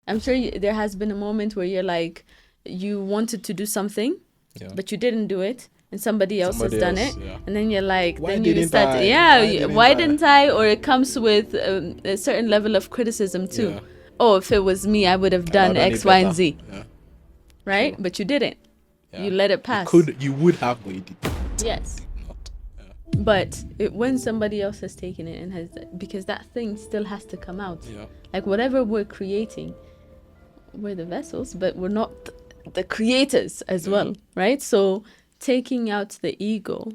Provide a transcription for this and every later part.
I'm sure there has been a moment where you're like, you wanted to do something, Yeah. but you didn't do it, and somebody else has Somebody done else, it, yeah. and then you're like, Why then you didn't start, I? yeah, Why didn't why I? didn't I? Or it comes with a certain level of criticism too. Yeah. Oh, if it was me, I would have I'd have done done X, it Y, and better. Z, Yeah. right? True. But you didn't. Yeah. You let it You pass. could, you would have, but you did Yes. not. Yeah. But when somebody else has taken it and has, because that thing still has to come out. Yeah. Like whatever we're creating, we're the vessels, but we're not the creators as well, right? So taking out the ego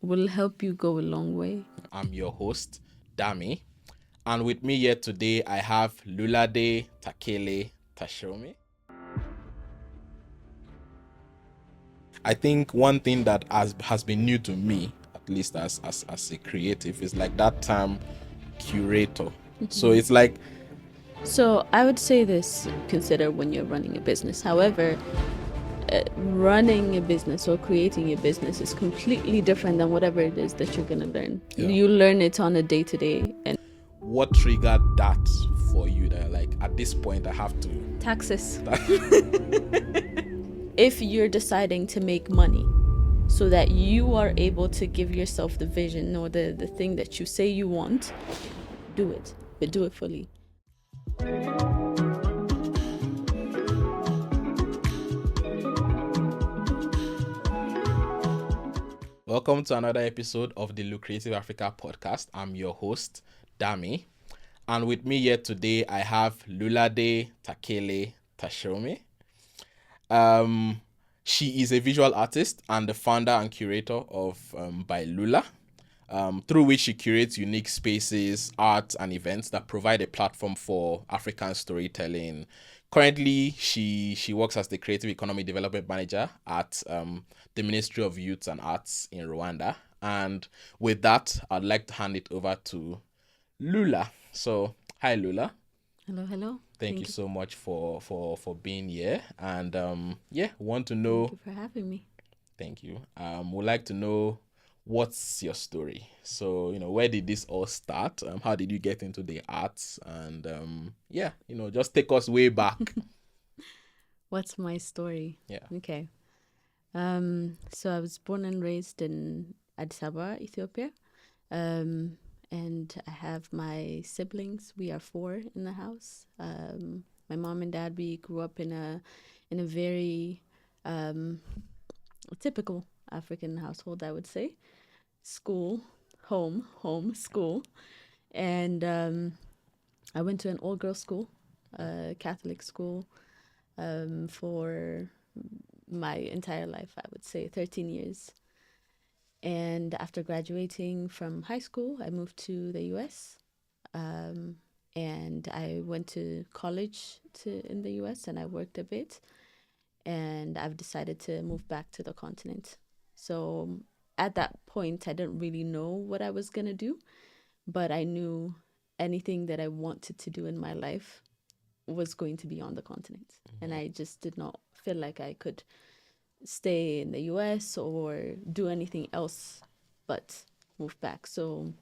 will help you go a long way. I'm your host, Dami. And with me here today, I have Luladey, Takele, Tashomi. I think one thing that has been new to me, at least as a creative, is like that term curator. So it's like, So I would say this, consider when you're running a business. However, running a business or creating a business is completely different than whatever it is that you're going to learn. Yeah. You learn it on a day-to-day. And what triggered that for you that like at this point I have to taxes. If you're deciding to make money so that you are able to give yourself the vision or the thing that you say you want, do it, but do it fully. Welcome to another episode of the Lucrative Africa podcast. I'm your host, Dami. And with me here today, I have Luladey, Takele, Tashomi. She is a visual artist and the founder and curator of By Lula, through which she curates unique spaces, art, and events that provide a platform for African storytelling. Currently, she works as the Creative Economy Development Manager at the Ministry of Youth and Arts in Rwanda. And with that, I'd like to hand it over to Lula. So, hi, Lula. Hello, hello. Thank you so much for being here. And want to know. Thank you for having me. Thank you. Would like to know what's your story. So, where did this all start? How did you get into the arts? And just take us way back. What's my story? Yeah. Okay. So I was born and raised in Addis Ababa, Ethiopia. And I have my siblings. We are 4 in the house. My mom and dad, we grew up in a very typical African household, I would say. School, home, school. And I went to an all-girls school, Catholic school, for my entire life, I would say, 13 years. And after graduating from high school, I moved to the US. And I went to college in the US and I worked a bit. And I've decided to move back to the continent. So at that point, I didn't really know what I was going to do, but I knew anything that I wanted to do in my life was going to be on the continent. Mm-hmm. And I just did not feel like I could stay in the US or do anything else but move back. So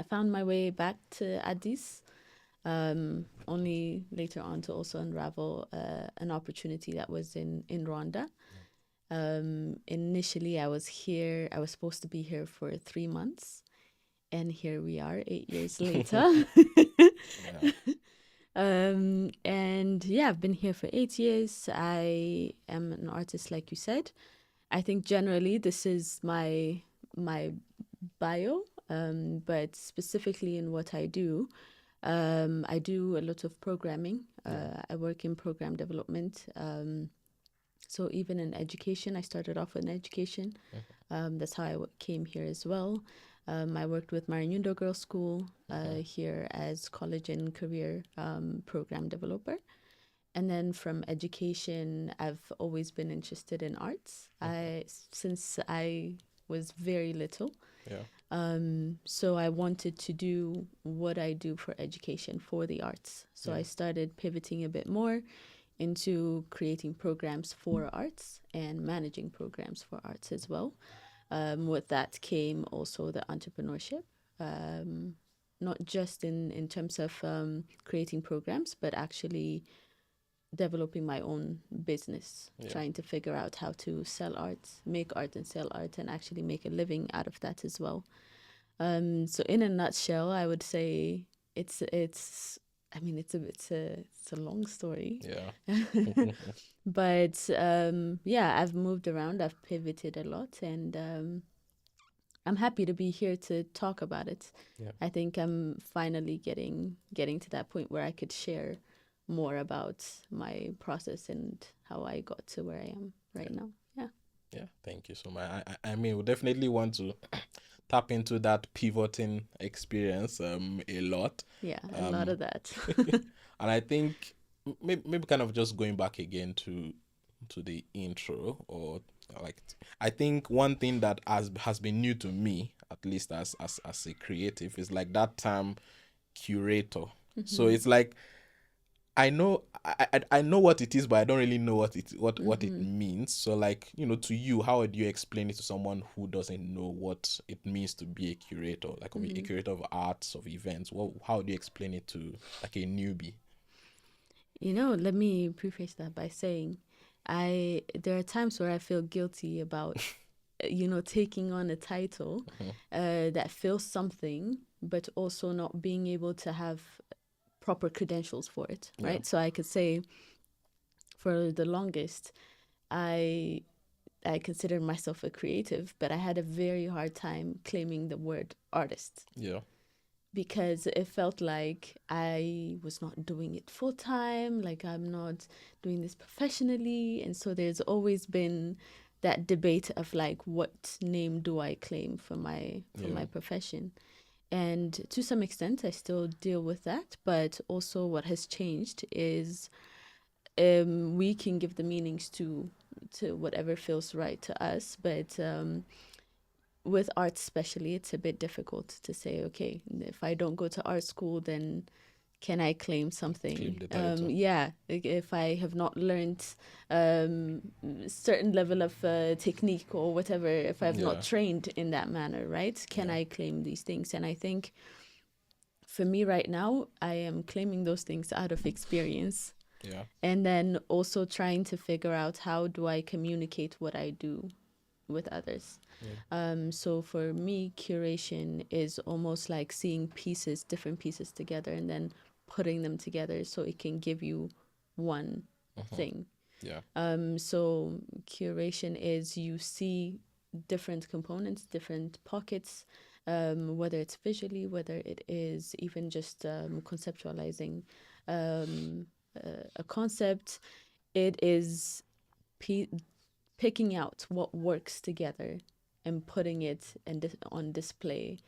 I found my way back to Addis, only later on to also unravel an opportunity that was in Rwanda. Initially, I was supposed to be here for 3 months, and here we are 8 years later. And yeah, I've been here for 8 years. I am an artist, like you said. I think generally this is my bio, but specifically in what I do a lot of programming. I work in program development. So even in education, I started off in education. That's how I came here as well. I worked with Marinyundo Girls School here as college and career program developer. And then from education, I've always been interested in arts. Since I was very little. Yeah. So I wanted to do what I do for education for the arts. So I started pivoting a bit more into creating programs for arts and managing programs for arts as well. With that came also the entrepreneurship. not just in terms of creating programs, but actually developing my own business, trying to figure out how to sell art, make art and sell art, and actually make a living out of that as well. So in a nutshell, I would say it's I mean it's a long story. But yeah, I've moved around, I've pivoted a lot, and I'm happy to be here to talk about it. I think I'm finally getting to that point where I could share more about my process and how I got to where I am right now. Yeah, thank you so much. I mean, we definitely want to tap into that pivoting experience a lot. Yeah, a lot of that. And I think maybe kind of just going back again to the intro, or like, I think one thing that has been new to me, at least as a creative, is like that term curator. So it's like I know I know what it is, but I don't really know what it means. So like, to you, how would you explain it to someone who doesn't know what it means to be a curator, like a curator of arts, of events? How would you explain it to like a newbie? Let me preface that by saying there are times where I feel guilty about taking on a title that fills something, but also not being able to have proper credentials for it, right? So I could say for the longest, I considered myself a creative, but I had a very hard time claiming the word artist. Because it felt like I was not doing it full time, like I'm not doing this professionally. And so there's always been that debate of like, what name do I claim for my profession? And to some extent, I still deal with that. But also what has changed is we can give the meanings to whatever feels right to us. But with art especially, it's a bit difficult to say, okay, if I don't go to art school, then can I claim something? Claim the title. If I have not learned certain level of technique or whatever, if I've not trained in that manner, right? Can I claim these things? And I think for me right now, I am claiming those things out of experience. And then also trying to figure out how do I communicate what I do with others. So for me, curation is almost like seeing different pieces together, and then putting them together so it can give you one thing. So curation is you see different components, different pockets, whether it's visually, whether it is even just conceptualizing a concept. It is picking out what works together and putting it on display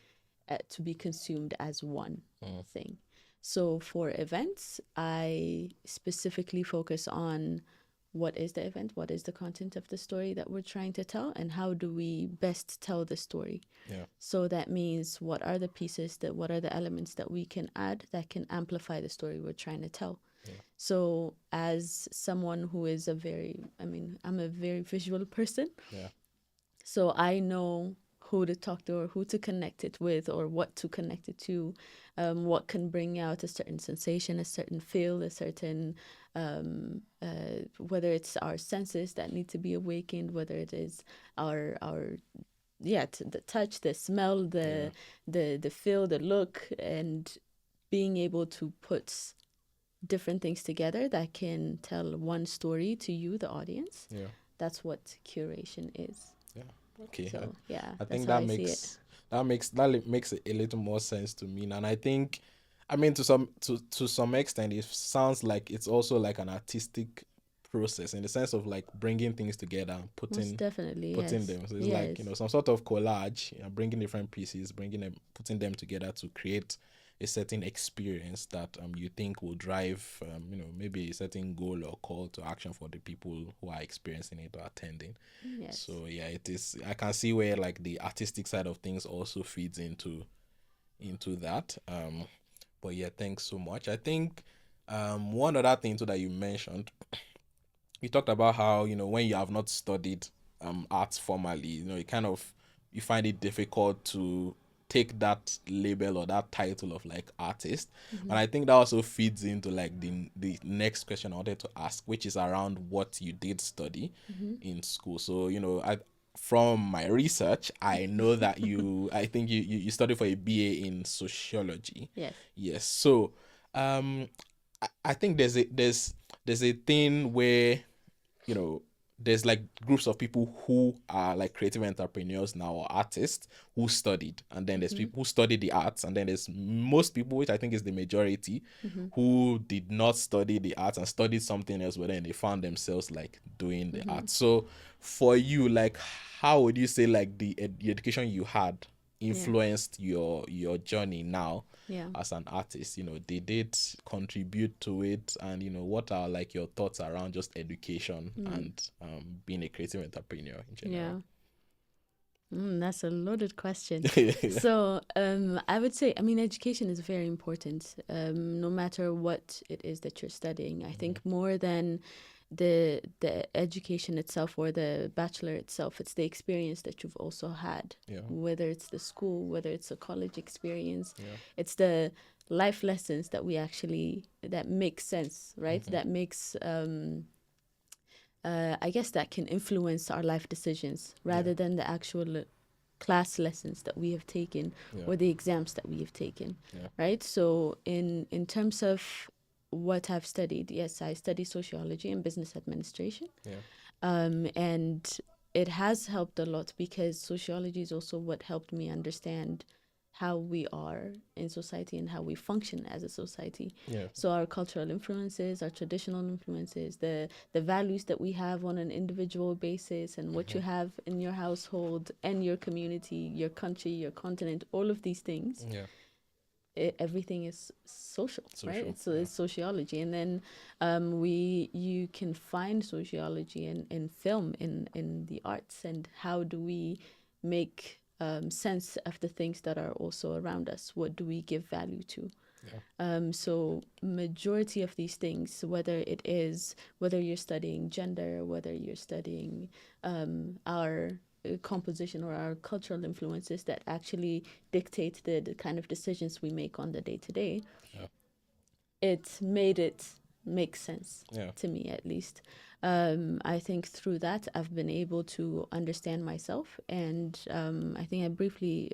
to be consumed as one thing. So for events, I specifically focus on what is the event, what is the content of the story that we're trying to tell, and how do we best tell the story. So that means what are the pieces, what are the elements that we can add that can amplify the story we're trying to tell. So as someone who is I'm a very visual person. So I know who to talk to or who to connect it with or what to connect it to, what can bring out a certain sensation, a certain feel, a certain, whether it's our senses that need to be awakened, whether it is the touch, the smell, the feel, the look, and being able to put different things together that can tell one story to you, the audience. That's what curation is. Okay. So, I think that makes a little more sense to me. And I think, to some extent, it sounds like it's also like an artistic process in the sense of like bringing things together and putting them. So it's like, some sort of collage, bringing different pieces, putting them together to create a certain experience that you think will drive maybe a certain goal or call to action for the people who are experiencing it or attending. So it is, I can see where like the artistic side of things also feeds into that. But thanks so much. I think one other thing too that you mentioned, you talked about how when you have not studied arts formally, you find it difficult to take that label or that title of like artist. And I think that also feeds into like the next question I wanted to ask, which is around what you did study in school. So, from my research, I know that I think you studied for a BA in sociology. Yes. Yes. So, I think there's a thing where, there's like groups of people who are like creative entrepreneurs now or artists who studied, and then there's people who study the arts, and then there's most people, which I think is the majority, who did not study the arts and studied something else, but then they found themselves like doing the art. So for you, like, how would you say like the education you had influenced your journey now as an artist? Did it contribute to it? And what are like your thoughts around just education and being a creative entrepreneur in general? That's a loaded question. So I would say, education is very important, no matter what it is that you're studying. I think more than the education itself or the bachelor itself, it's the experience that you've also had, whether it's the school, whether it's a college experience. It's the life lessons that that make sense, right? That makes I guess that can influence our life decisions rather than the actual class lessons that we have taken or the exams that we have taken, right? So in terms of what I've studied, yes, I study sociology and business administration. And it has helped a lot because sociology is also what helped me understand how we are in society and how we function as a society. So our cultural influences, our traditional influences, the values that we have on an individual basis, and what you have in your household and your community, your country, your continent, all of these things. Everything is social, right? So it's sociology. And then you can find sociology in film, in the arts, and how do we make sense of the things that are also around us? What do we give value to? So majority of these things, whether you're studying gender, whether you're studying our composition or our cultural influences that actually dictate the kind of decisions we make on the day-to-day, it made it make sense to me, at least. I think through that I've been able to understand myself, and I think I briefly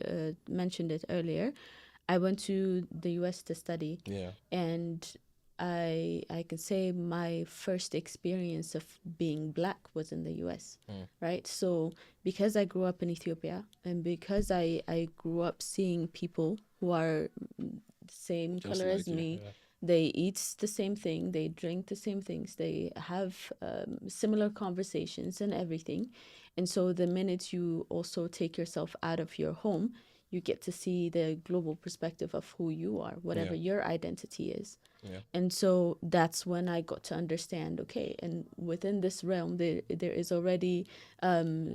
mentioned it earlier. I went to the US to study, and I can say my first experience of being Black was in the US, right? So because I grew up in Ethiopia, and because I grew up seeing people who are the same just color like as me, they eat the same thing, they drink the same things, they have similar conversations and everything. And so the minute you also take yourself out of your home, you get to see the global perspective of who you are, whatever your identity is. And so that's when I got to understand, okay, and within this realm, there is already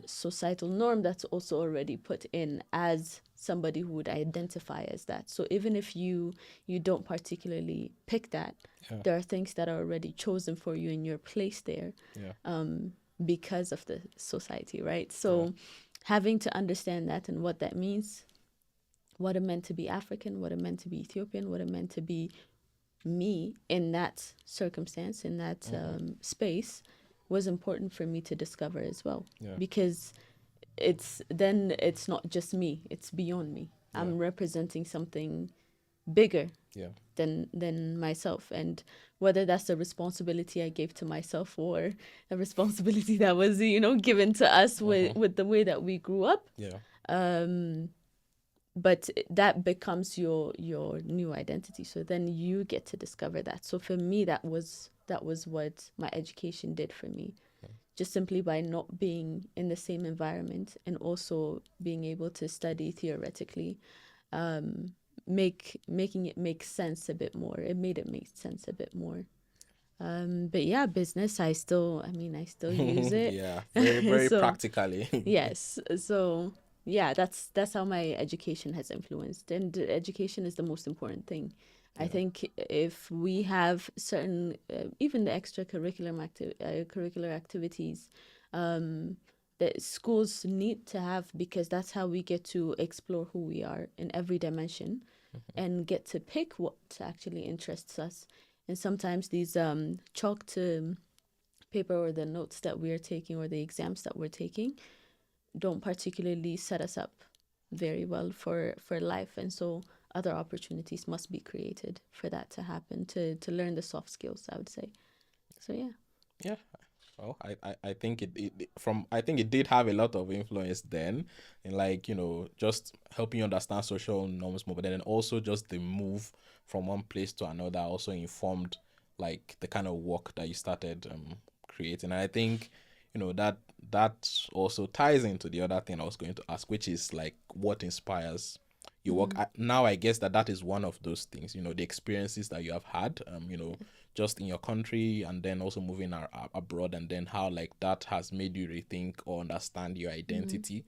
societal norm that's also already put in as somebody who would identify as that. So even if you don't particularly pick that, there are things that are already chosen for you and you're placed there because of the society, right? So having to understand that and what that means, what it meant to be African, what it meant to be Ethiopian, what it meant to be me in that circumstance, in that space, was important for me to discover as well. Because it's not just me, it's beyond me. I'm representing something bigger than myself, and whether that's a responsibility I gave to myself or a responsibility that was given to us with the way that we grew up. But that becomes your new identity. So then you get to discover that. So for me, that was what my education did for me. Just simply by not being in the same environment and also being able to study theoretically, making it make sense a bit more. It made it make sense a bit more. But yeah, business, I still use it. Very So, practically. Yes. So yeah, that's how my education has influenced, and education is the most important thing. I think if we have certain, even the extracurricular curricular activities, that schools need to have, because that's how we get to explore who we are in every dimension and get to pick what actually interests us. And sometimes these chalk to paper or the notes that we're taking or the exams that we're taking don't particularly set us up very well for life. And so other opportunities must be created for that to happen, to learn the soft skills, I would say. So yeah. Yeah. Well, I think I think it did have a lot of influence then in, like, just helping you understand social norms more, but then also just the move from one place to another also informed like the kind of work that you started creating. And I think, that also ties into the other thing I was going to ask, which is like what inspires your work. Now I guess that is one of those things, the experiences that you have had, just in your country, and then also moving abroad, and then how like that has made you rethink or understand your identity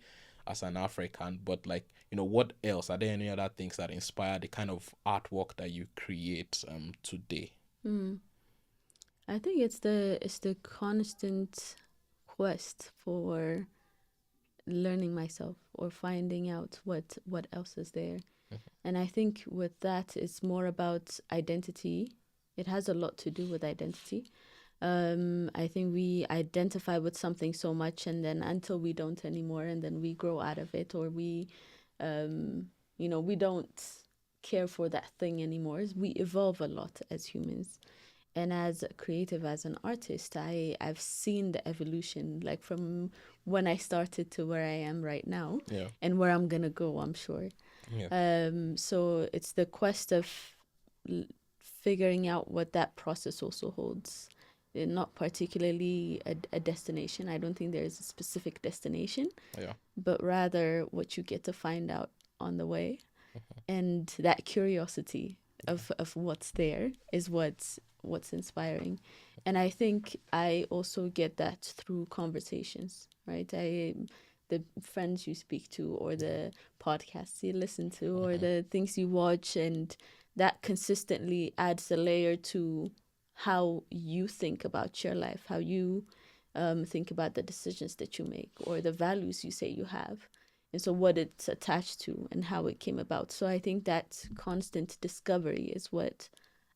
as an African. But like, what else? Are there any other things that inspire the kind of artwork that you create today? I think it's the constant quest for learning myself or finding out what else is there. And I think with that, it's more about identity. It has a lot to do with identity. I think we identify with something so much, and then until we don't anymore, and then we grow out of it, or we don't care for that thing anymore. We evolve a lot as humans. And as a creative, as an artist, I've seen the evolution, like from when I started to where I am right now, Yeah. and where I'm gonna go, I'm sure. Yeah. So it's the quest of figuring out what that process also holds. Not particularly a destination. I don't think there's a specific destination, Yeah. but rather what you get to find out on the way. And that curiosity of what's there is what's inspiring. And I think I also get that through conversations, right? The friends you speak to, or the podcasts you listen to, or the things you watch, and that consistently adds a layer to how you think about your life, how you think about the decisions that you make, or the values you say you have, and so what it's attached to and how it came about. So I think that constant discovery is what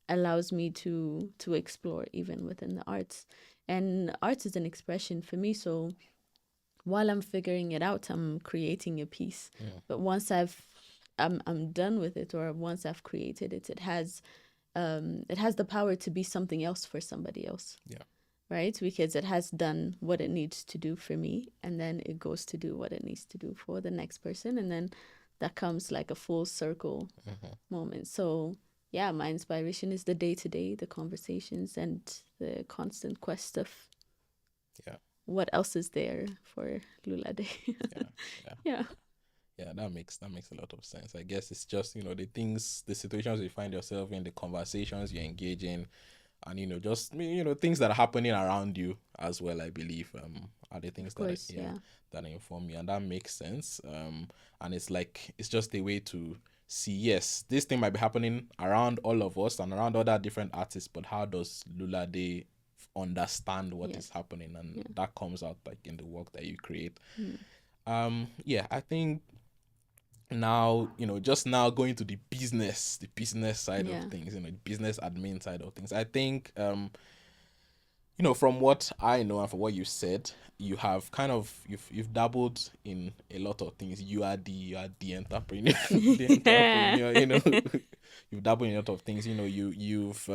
allows me to explore even within the arts. And arts is an expression for me, so while I'm figuring it out, I'm creating a piece. But once I'm done with it, or once I've created it, it has the power to be something else for somebody else. Yeah. Right? Because it has done what it needs to do for me, and then it goes to do what it needs to do for the next person, and then that comes like a full circle moment. So yeah, my inspiration is the day-to-day, the conversations, and the constant quest of what else is there for Luladey. Yeah. Yeah, that makes a lot of sense. I guess it's just, the situations you find yourself in, the conversations you engage in, and just things that are happening around you as well, I believe, are the things that inform you, and that makes sense. And it's like, it's just a way to see, yes, this thing might be happening around all of us and around other different artists, but how does Luladey understand what is happening? And that comes out like in the work that you create. I think now, just now going to the business side of things, business admin side of things, I think from what I know and from what you said, you have kind of you've dabbled in a lot of things. You are the entrepreneur. The entrepreneur. You've dabbled in a lot of things. You've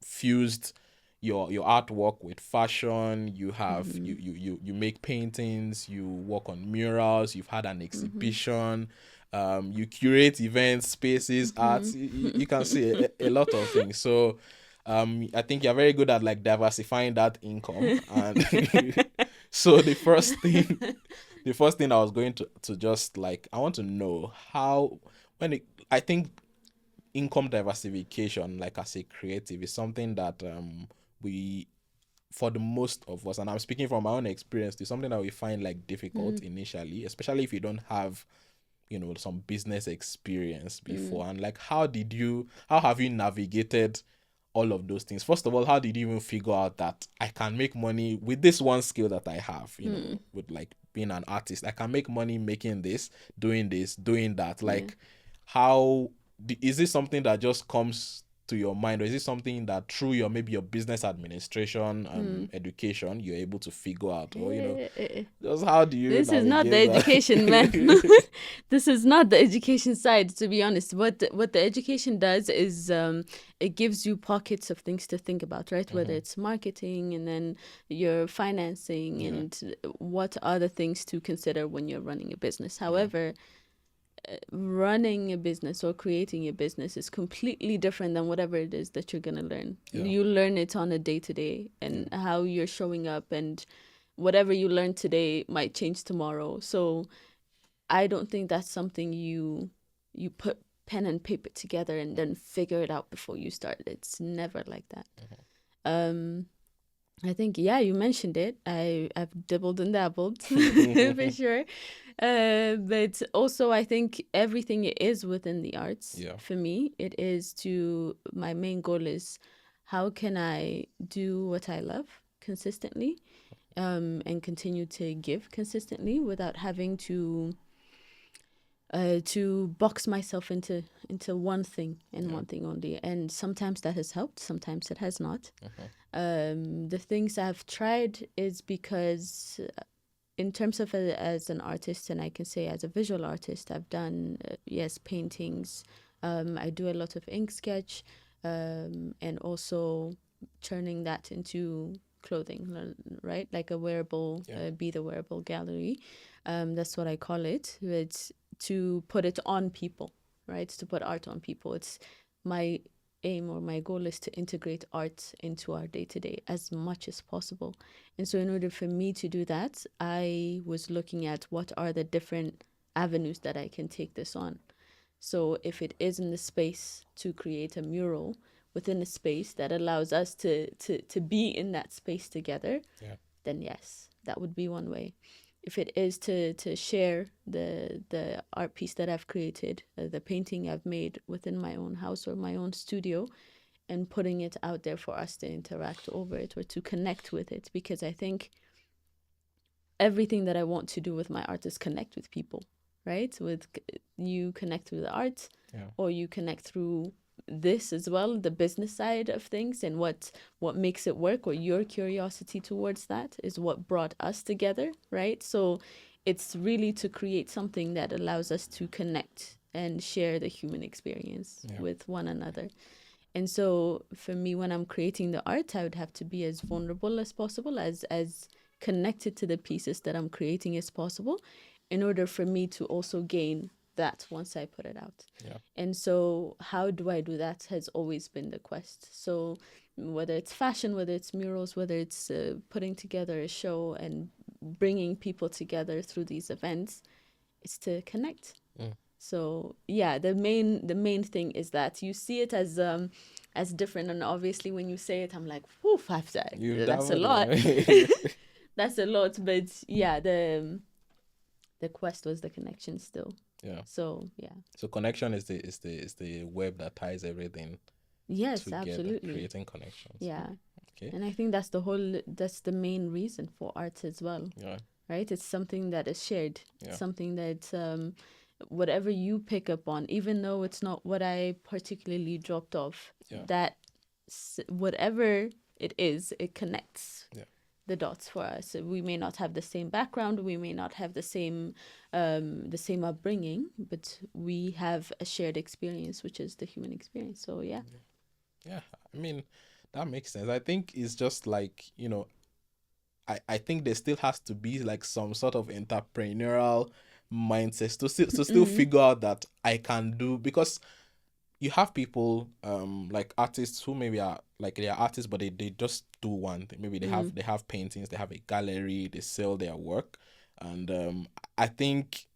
fused your artwork with fashion. You have you make paintings, you work on murals, you've had an exhibition, you curate events, spaces, arts. You can see a lot of things. So I think you're very good at like diversifying that income. And so the first thing I was going to just like, I want to know how, I think income diversification, like as a creative, is something that we, for the most of us, and I'm speaking from my own experience, is something that we find like difficult initially, especially if you don't have some business experience before. And like, how have you navigated all of those things? First of all, how did you even figure out that I can make money with this one skill that I have, you know, with like being an artist? I can make money making this, doing that. Like, how is this something that just comes to your mind, or is it something that through your maybe your business administration education you're able to figure out, or you know, just how do you This is not the navigate that? education, man. This is not the education side, to be honest. What the education does is it gives you pockets of things to think about, right? Whether it's marketing, and then your financing, and what other things to consider when you're running a business. However, running a business or creating a business is completely different than whatever it is that you're going to learn. You learn it on a day-to-day, and how you're showing up, and whatever you learn today might change tomorrow. So I don't think that's something you put pen and paper together and then figure it out before you start. It's never like that. I think, you mentioned it. I've dabbled and dabbled for sure. But also I think everything is within the arts. For me, my main goal is, how can I do what I love consistently, and continue to give consistently without having to box myself into one thing and one thing only. And sometimes that has helped, sometimes it has not. The things I've tried is because in terms of as an artist, and I can say as a visual artist, I've done paintings. I do a lot of ink sketch, and also turning that into clothing, right? Like a wearable, be the wearable gallery. That's what I call it. It's to put it on people, right? To put art on people. It's my aim, or my goal is to integrate art into our day-to-day as much as possible. And so in order for me to do that, I was looking at what are the different avenues that I can take this on. So if it is in the space to create a mural within a space that allows us to be in that space together, then yes, that would be one way. If it is to share the art piece that I've created, the painting I've made within my own house or my own studio, and putting it out there for us to interact over it or to connect with it, because I think everything that I want to do with my art is connect with people, right? You connect through the art, or you connect through this as well, the business side of things, and what makes it work, or your curiosity towards that is what brought us together, right? So it's really to create something that allows us to connect and share the human experience with one another. And so for me, when I'm creating the art, I would have to be as vulnerable as possible, as connected to the pieces that I'm creating as possible, in order for me to also gain that once I put it out. And so how do I do that has always been the quest. So whether it's fashion, whether it's murals, whether it's putting together a show and bringing people together through these events, it's to connect. So the main thing is that you see it as different, and obviously when you say it, I'm like, whew, that's a lot. That's a lot. But the quest was the connection still. So So connection is the web that ties everything. Yes, together, absolutely. creating connections. Okay. And I think that's the main reason for art as well. Right? It's something that is shared. Something that whatever you pick up on, even though it's not what I particularly dropped off, that whatever it is, it connects the dots for us. We may not have the same background, we may not have the same upbringing, but we have a shared experience, which is the human experience. So I mean, that makes sense. I think it's just like, you know, I think there still has to be like some sort of entrepreneurial mindset to still figure out that I can do, because you have people like artists who maybe are like, they are artists, but they just do one thing. Maybe they have paintings, they have a gallery, they sell their work, and I think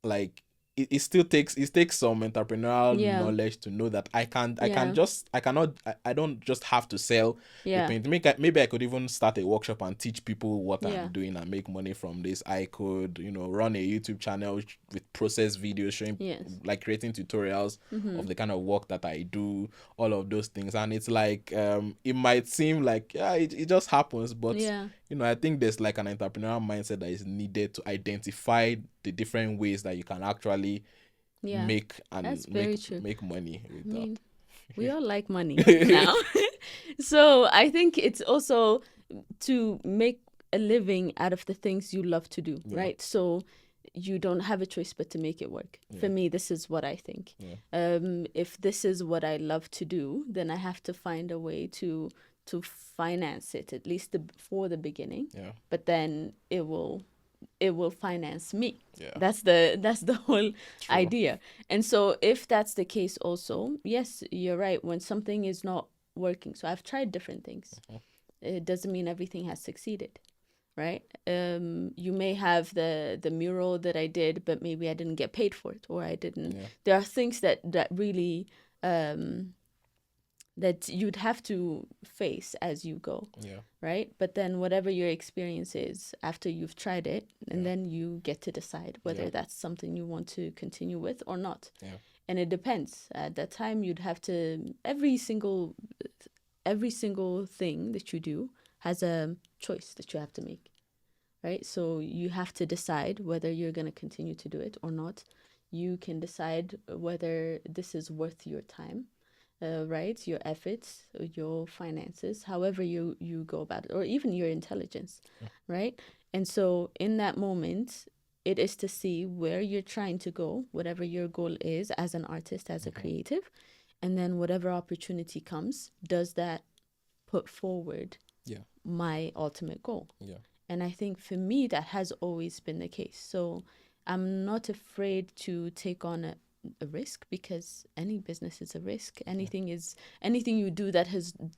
like it still takes some entrepreneurial Yeah. knowledge to know that I Yeah. I don't just have to sell a Yeah. paint. Maybe I could even start a workshop and teach people what I'm Yeah. doing and make money from this. I could, run a YouTube channel with process videos showing, Yes. like creating tutorials of the kind of work that I do, all of those things. And it's like, it might seem like, yeah, it just happens, but Yeah. I think there's like an entrepreneurial mindset that is needed to identify the different ways that you can actually Yeah. make That's and very true. make money with I that. mean, we all like money now. So I think it's also to make a living out of the things you love to do, Yeah. right? So you don't have a choice but to make it work. For me, this is what I think. Yeah. If this is what I love to do, then I have to find a way to finance it, at least for the beginning. Yeah. But then it will finance me. Yeah. That's the whole idea. And so if that's the case also, yes, you're right. When something is not working, so I've tried different things. It doesn't mean everything has succeeded, right? You may have the mural that I did, but maybe I didn't get paid for it, or I didn't. Yeah. There are things that really that you'd have to face as you go. Yeah. Right? But then whatever your experience is after you've tried it, and then you get to decide whether that's something you want to continue with or not. Yeah. And it depends. At that time, you'd have to, every single thing that you do has a choice that you have to make, right? So you have to decide whether you're going to continue to do it or not. You can decide whether this is worth your time. Right, your efforts, your finances, however you go about it, or even your intelligence, right? And so in that moment, it is to see where you're trying to go, whatever your goal is as an artist, as a creative, and then whatever opportunity comes, does that put forward my ultimate goal? Yeah. And I think for me, that has always been the case. So I'm not afraid to take on a risk, because any business is a risk. Anything you do that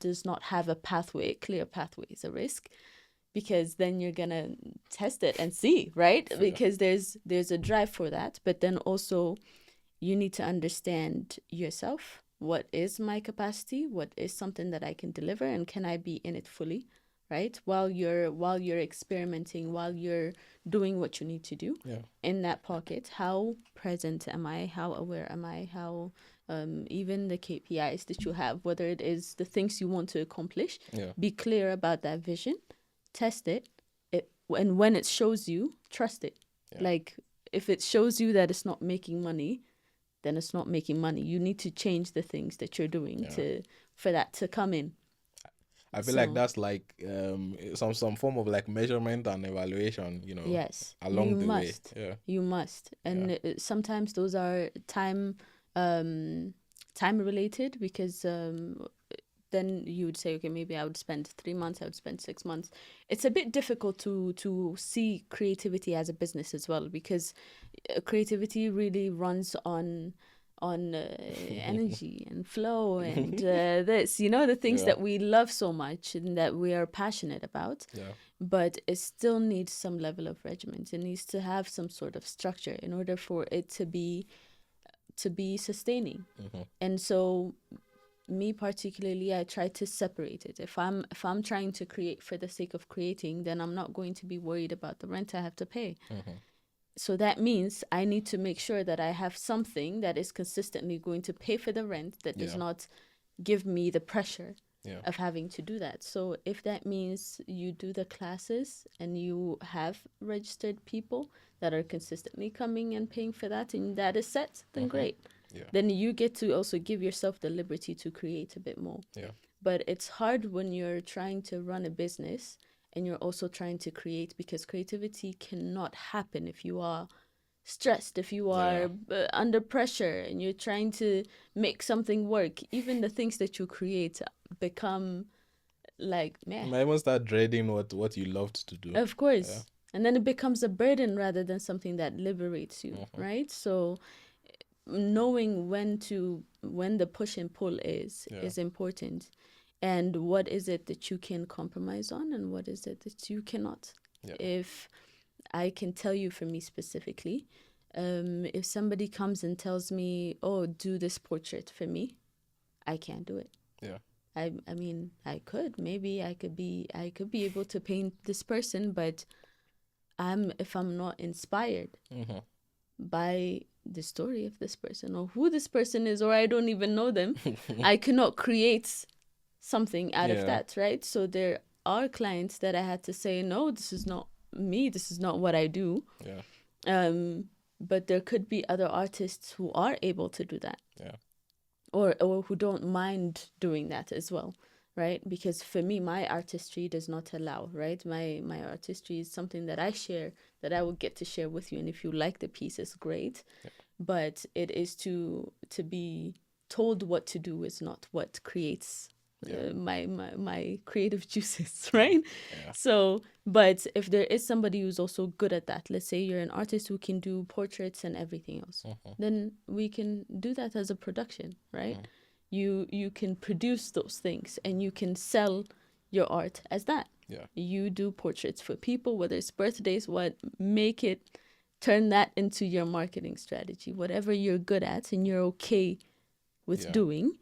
does not have a clear pathway is a risk, because then you're gonna test it and see, right? Because there's a drive for that. But then also you need to understand yourself. What is my capacity? What is something that I can deliver, and can I be in it fully? Right, while you're experimenting, while you're doing what you need to do in that pocket, how present am I, how aware am I, how even the KPIs that you have, whether it is the things you want to accomplish, be clear about that vision, test it, and when it shows you, trust it. Like, if it shows you that it's not making money, then it's not making money. You need to change the things that you're doing for that to come in. I feel like that's like some form of like measurement and evaluation, Yes, along the way. Yeah. You must. And sometimes those are time related, because then you would say, okay, maybe I would spend 3 months, I would spend 6 months. It's a bit difficult to see creativity as a business as well, because creativity really runs on energy and flow and the things that we love so much and that we are passionate about. But it still needs some level of regiment. It needs to have some sort of structure in order for it to be sustaining. And so me particularly, I try to separate it. If I'm trying to create for the sake of creating, then I'm not going to be worried about the rent I have to pay. So that means I need to make sure that I have something that is consistently going to pay for the rent, that does not give me the pressure of having to do that. So if that means you do the classes and you have registered people that are consistently coming and paying for that, and that is set, then great. Then you get to also give yourself the liberty to create a bit more. But it's hard when you're trying to run a business and you're also trying to create, because creativity cannot happen if you are stressed, if you are under pressure and you're trying to make something work. Even the things that you create become like, man. You might even start dreading what you loved to do. Of course. And then it becomes a burden rather than something that liberates you, right? So knowing when the push and pull is important. And what is it that you can compromise on, and what is it that you cannot? If I can tell you, for me specifically, if somebody comes and tells me, oh, do this portrait for me, I can't do it. Yeah. I mean, maybe I could be able to paint this person, but if I'm not inspired by the story of this person or who this person is, or I don't even know them, I cannot create something out of that, right? So there are clients that I had to say, no, this is not me, this is not what I do. But there could be other artists who are able to do that, or who don't mind doing that as well, right? Because for me, my artistry does not allow, right? My artistry is something that I share, that I will get to share with you, and if you like the piece, it's great. But it is to be told what to do is not what creates my creative juices, right? So, but if there is somebody who's also good at that, let's say you're an artist who can do portraits and everything else, then we can do that as a production, right? You can produce those things and you can sell your art as that. You do portraits for people, whether it's birthdays, turn that into your marketing strategy. Whatever you're good at and you're okay with doing,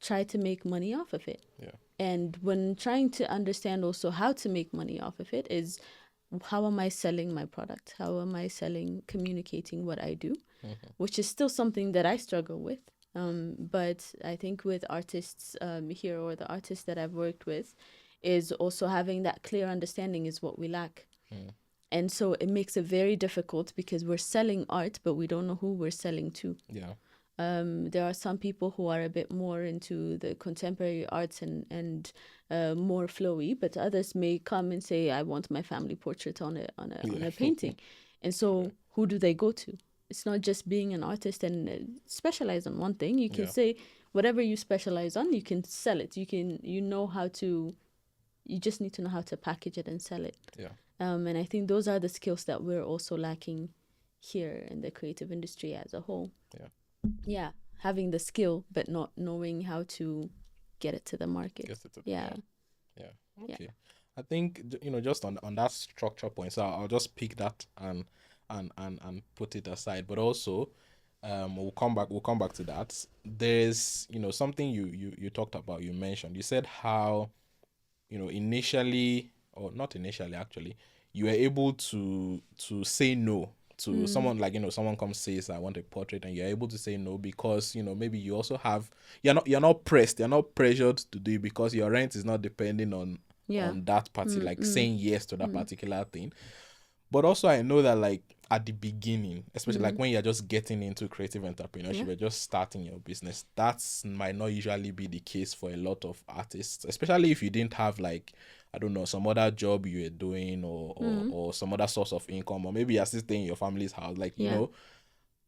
try to make money off of it. And when trying to understand also how to make money off of it is, how am I selling my product? How am I communicating what I do? Which is still something that I struggle with. But I think with artists here, or the artists that I've worked with, is also having that clear understanding is what we lack. And so it makes it very difficult because we're selling art, but we don't know who we're selling to. There are some people who are a bit more into the contemporary arts and more flowy, but others may come and say, I want my family portrait on a painting. And so who do they go to? It's not just being an artist and specialize on one thing. You can say whatever you specialize on, you can sell it. You just need to know how to package it and sell it. And I think those are the skills that we're also lacking here in the creative industry as a whole. Having the skill but not knowing how to get it to the market. Okay. I think just on that structure point, so I'll just pick that and put it aside. But also, we'll come back to that. There's something you talked about. You mentioned. You said how initially, or not initially actually, you were able to say no to someone, like someone comes says I want a portrait, and you're able to say no because maybe you also have, you're not pressured to do it because your rent is not depending on that party, like saying yes to that particular thing. But also I know that, like, at the beginning, especially like when you're just getting into creative entrepreneurship, you're just starting your business, that might not usually be the case for a lot of artists, especially if you didn't have, like, I don't know, some other job you were doing, or some other source of income, or maybe you're still staying in your family's house, like,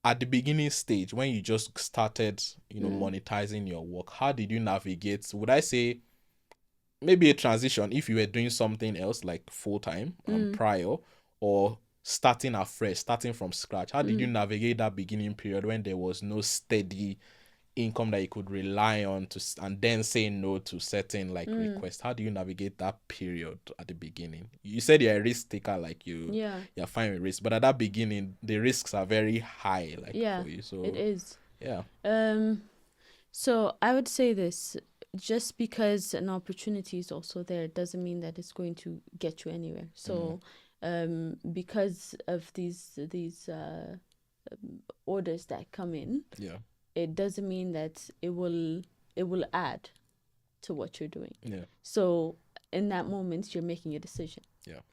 at the beginning stage when you just started, monetizing your work. How did you navigate, would I say, maybe a transition if you were doing something else like full-time prior, or starting afresh, starting from scratch? How did you navigate that beginning period when there was no steady income that you could rely on and then say no to certain requests? How do you navigate that period at the beginning? You said you're a risk taker, like you're fine with risk, but at that beginning the risks are very high, like, for you. So it is. So I would say this: just because an opportunity is also there doesn't mean that it's going to get you anywhere. So because of these orders that come in, it doesn't mean that it will add to what you're doing. So in that moment, you're making a decision,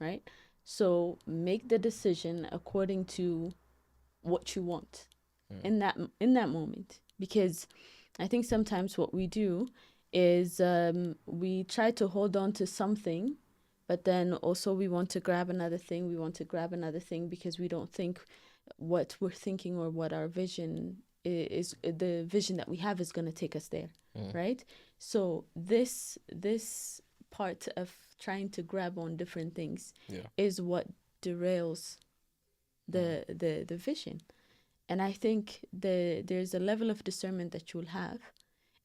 right? So make the decision according to what you want in that moment, because I think sometimes what we do is we try to hold on to something, but then also we want to grab another thing. Because we don't think what we're thinking or what our vision is, the vision that we have, is going to take us there, right? So this part of trying to grab on different things is what derails the vision. And I think there's a level of discernment that you'll have,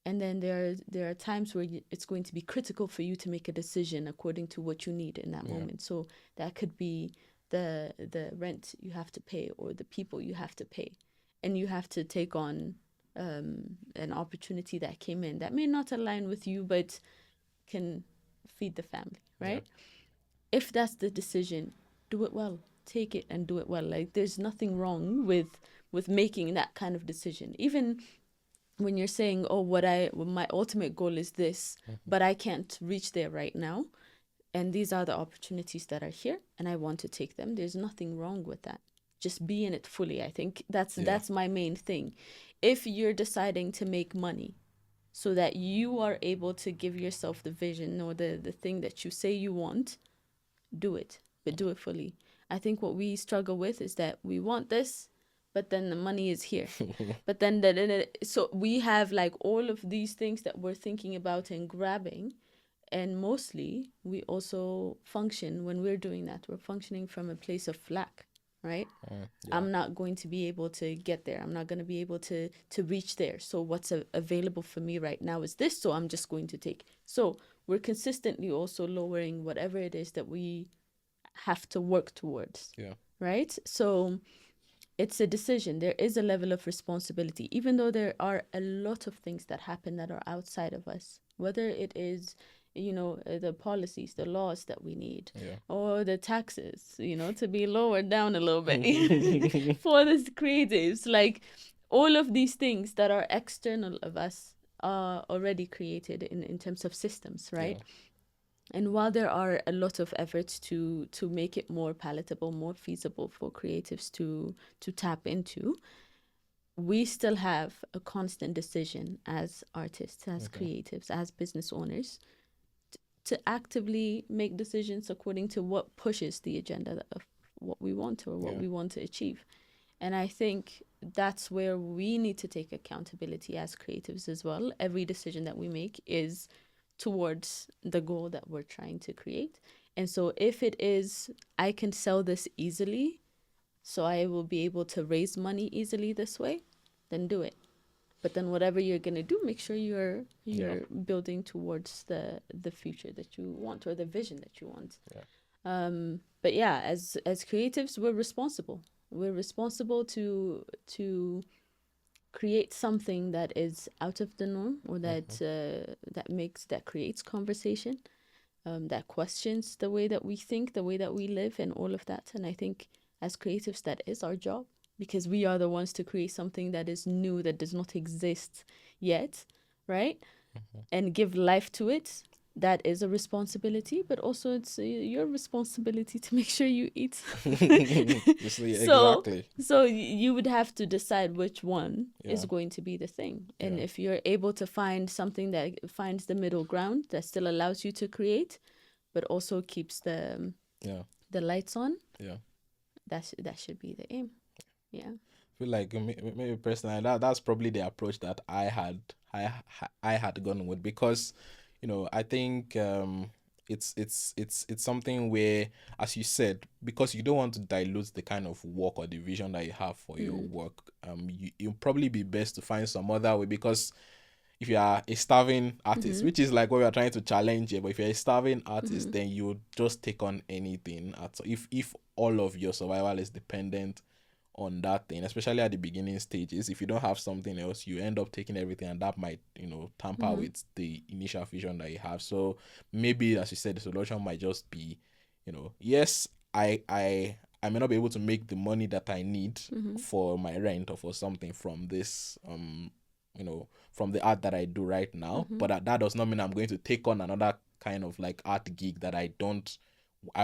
and then there are times where it's going to be critical for you to make a decision according to what you need in that moment. So that could be the rent you have to pay or the people you have to pay, and you have to take on an opportunity that came in that may not align with you but can feed the family, right? If that's the decision, do it well. Take it and do it well. Like there's nothing wrong with making that kind of decision. Even when you're saying, oh, my ultimate goal is this, but I can't reach there right now, and these are the opportunities that are here and I want to take them. There's nothing wrong with that. Just be in it fully. I think that's my main thing. If you're deciding to make money so that you are able to give yourself the vision or the thing that you say you want, do it, but do it fully. I think what we struggle with is that we want this, but then the money is here. But then so we have like all of these things that we're thinking about and grabbing. And mostly we also function when we're doing that. We're functioning from a place of lack, right? I'm not going to be able to get there. I'm not going to be able to reach there. So what's available for me right now is this. So I'm just going to take. So we're consistently also lowering whatever it is that we have to work towards. Yeah. Right? So it's a decision. There is a level of responsibility, even though there are a lot of things that happen that are outside of us, whether it is, the policies, the laws that we need, or the taxes, to be lowered down a little bit for the creatives. Like all of these things that are external of us are already created in terms of systems, right? And while there are a lot of efforts to make it more palatable, more feasible for creatives to tap into, we still have a constant decision as artists, as creatives, as business owners, to actively make decisions according to what pushes the agenda of what we want or what we want to achieve. And I think that's where we need to take accountability as creatives as well. Every decision that we make is towards the goal that we're trying to create. And so if it is, I can sell this easily, so I will be able to raise money easily this way, then do it. But then whatever you're going to do, make sure you're building towards the future that you want or the vision that you want. But yeah, as creatives, we're responsible. We're responsible to create something that is out of the norm, or that that creates conversation, that questions the way that we think, the way that we live, and all of that. And I think as creatives, that is our job, because we are the ones to create something that is new, that does not exist yet, right? And give life to it. That is a responsibility, but also it's your responsibility to make sure you eat. Exactly. So you would have to decide which one is going to be the thing. And if you're able to find something that finds the middle ground, that still allows you to create, but also keeps the lights on, that should be the aim. Yeah. I feel like maybe personally that's probably the approach that I had gone with, because I think it's something where, as you said, because you don't want to dilute the kind of work or the vision that you have for your work, you'll probably be best to find some other way. Because if you are a starving artist, which is like what we are trying to challenge here, but if you're a starving artist, then you just take on anything. If all of your survival is dependent on that thing, especially at the beginning stages, if you don't have something else, you end up taking everything, and that might tamper with the initial vision that you have. So maybe, as you said, the solution might just be, yes, I may not be able to make the money that I need for my rent or for something from this from the art that I do right now, but that does not mean I'm going to take on another kind of like art gig that I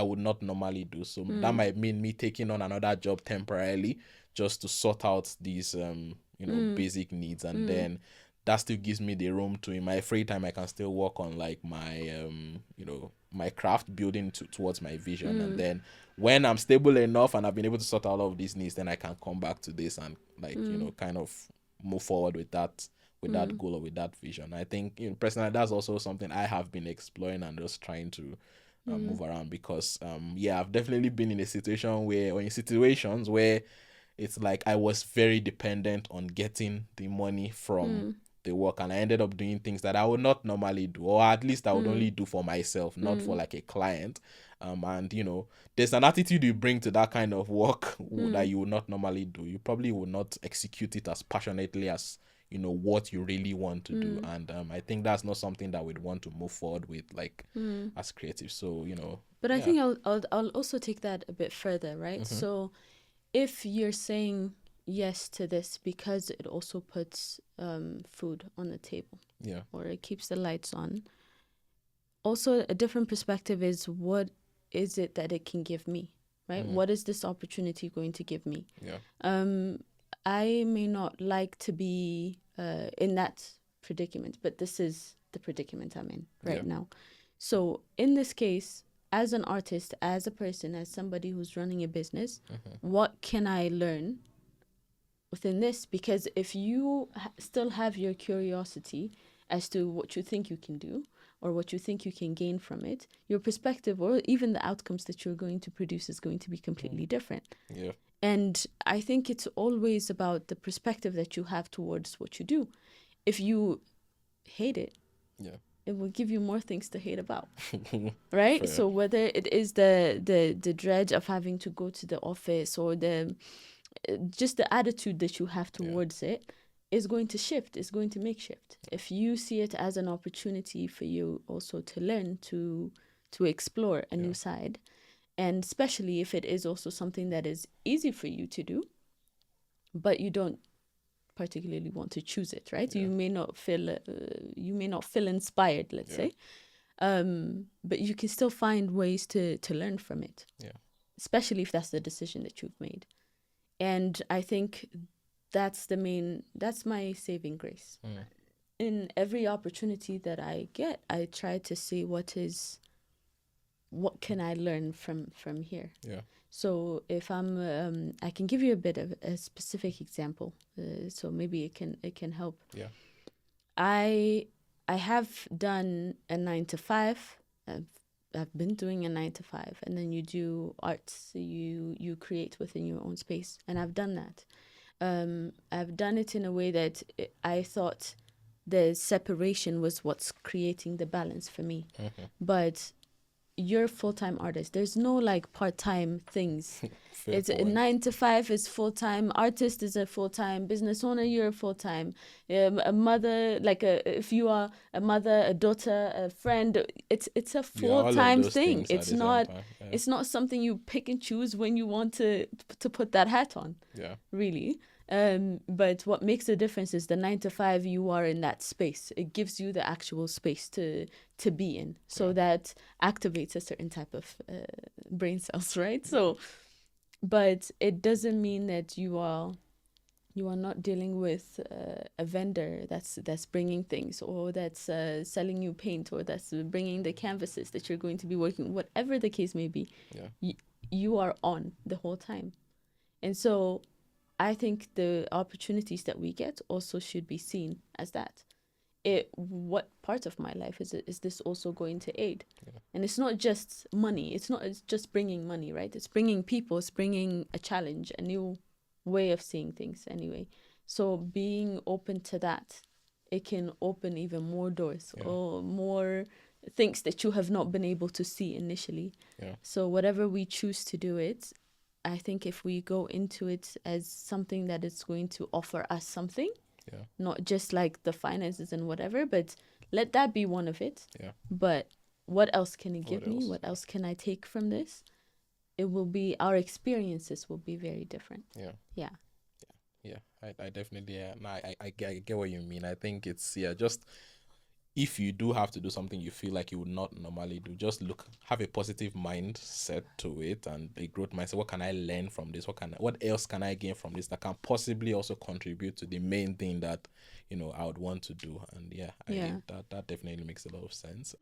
would not normally do. So that might mean me taking on another job temporarily just to sort out these basic needs, and then that still gives me the room to, in my free time, I can still work on like my my craft, building towards my vision. And then when I'm stable enough and I've been able to sort out all of these needs, then I can come back to this and like kind of move forward with that goal or with that vision. I think personally that's also something I have been exploring and just trying to move around, because I've definitely been in a situation where, or in situations where it's like I was very dependent on getting the money from the work, and I ended up doing things that I would not normally do, or at least I would only do for myself, not for like a client. And there's an attitude you bring to that kind of work that you would not normally do. You probably would not execute it as passionately as what you really want to do. And I think that's not something that we'd want to move forward with, like as creatives. So But I think I'll also take that a bit further, right? So if you're saying yes to this because it also puts food on the table, or it keeps the lights on, also a different perspective is, what is it that it can give me, right? What is this opportunity going to give me? I may not like to be in that predicament, but this is the predicament I'm in right now. So in this case, as an artist, as a person, as somebody who's running a business, what can I learn within this? Because if you still have your curiosity as to what you think you can do or what you think you can gain from it, your perspective or even the outcomes that you're going to produce is going to be completely different. And I think it's always about the perspective that you have towards what you do. If you hate it, it will give you more things to hate about, right? Fair. So whether it is the dread of having to go to the office, or just the attitude that you have towards it, is going to shift, is going to make shift. If you see it as an opportunity for you also to learn, to explore a new side, and especially if it is also something that is easy for you to do, but you don't particularly want to choose it, right? You may not feel inspired, let's say, but you can still find ways to learn from it, especially if that's the decision that you've made. And I think that's my saving grace. In every opportunity that I get, I try to see what can I learn from here. So if I can give you a bit of a specific example, so maybe it can help. I have done a 9-to-5. I've been doing a 9-to-5, and then you do arts. You create within your own space, and I've done that. I've done it in a way that I thought the separation was what's creating the balance for me. But you're a full-time artist. There's no like part-time things. It's a 9-to-5 is full-time. Artist is a full-time. Business owner, you're a full-time. A mother, if you are a mother, a daughter, a friend, it's a full-time thing. It's not something you pick and choose when you want to put that hat on. Really. But what makes the difference is the 9-to-5, you are in that space. It gives you the actual space to be in. So that activates a certain type of brain cells, right? So, but it doesn't mean that you are not dealing with a vendor that's bringing things, or that's selling you paint, or that's bringing the canvases that you're going to be working, whatever the case may be. You are on the whole time. And so I think the opportunities that we get also should be seen as that. What part of my life is this also going to aid? And it's not just money. It's just bringing money, right? It's bringing people. It's bringing a challenge, a new way of seeing things anyway. So being open to that, it can open even more doors or more things that you have not been able to see initially. So whatever we choose to do it, I think if we go into it as something that is going to offer us something, not just like the finances and whatever, but let that be one of it. But what else can it give me? What else can I take from this? It will be, our experiences will be very different. I definitely I get what you mean. I think it's just, if you do have to do something you feel like you would not normally do, just have a positive mindset to it, and a growth mindset. What can I learn from this? What else can I gain from this that can possibly also contribute to the main thing that I would want to do? And I think that definitely makes a lot of sense.